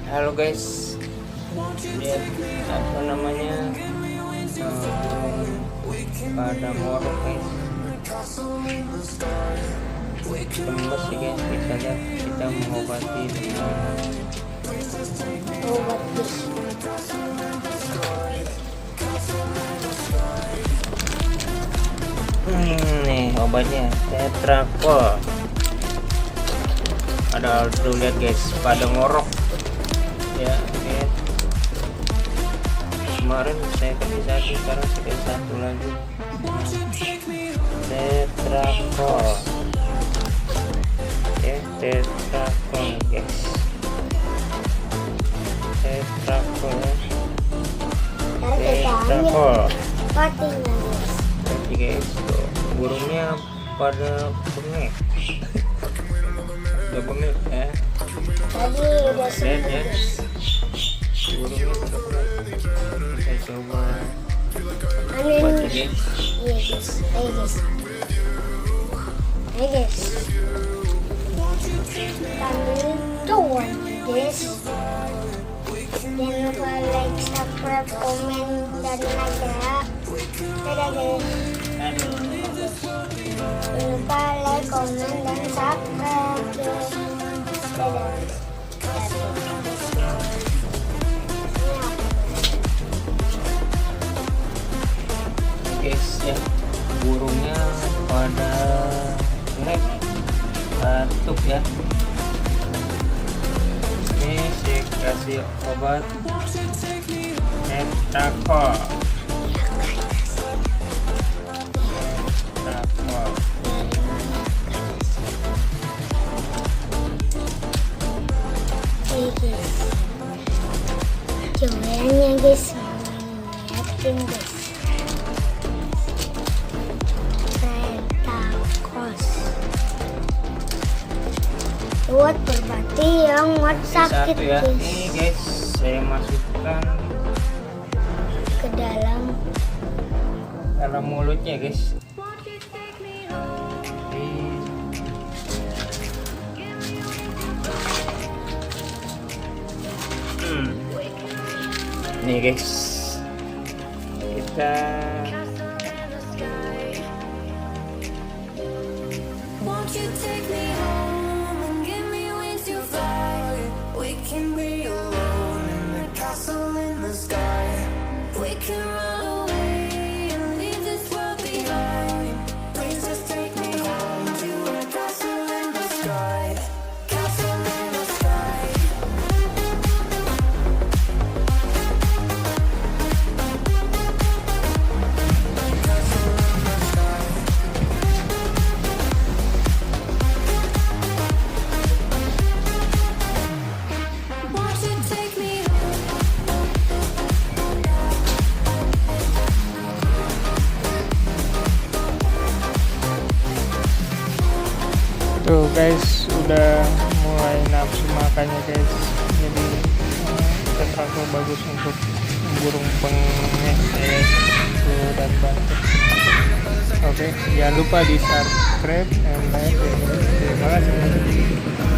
Halo guys, ya apa namanya pada ngorok guys, lemes sih guys. Kita lihat, kita mengobati nih obatnya tetrakol. Ada tuh, lihat guys, pada ngorok ya. Oke, kemarin saya kasih satu, sekarang saya kasih satu lagi. Tetrakol ya, tetrakol guys, tetrakol jadi guys, tuh burungnya pada bengek. Udah bengek ya tadi udah lihat ya, burungnya pada bengek. Kita coba baca guys. Iya guys, kami tuan guys. Jangan lupa like, subscribe, komen, dan like. Dadah guys. Jangan lupa like, komen, dan subscribe guys. Dadah. Guys ya, burungnya pada batuk ya. Ini saya kasih obat tetrakol. Cobaannya guys, lihatin guys. Buat berbati yang sakit satu ya. guys. Ini guys, saya masukkan ke dalam mulutnya guys. Nih guys, kita tuh guys, udah mulai nafsu makannya guys. Jadi tetrakol bagus untuk burung bengek dan batuk. Oke, jangan lupa di subscribe and like. Terima kasih.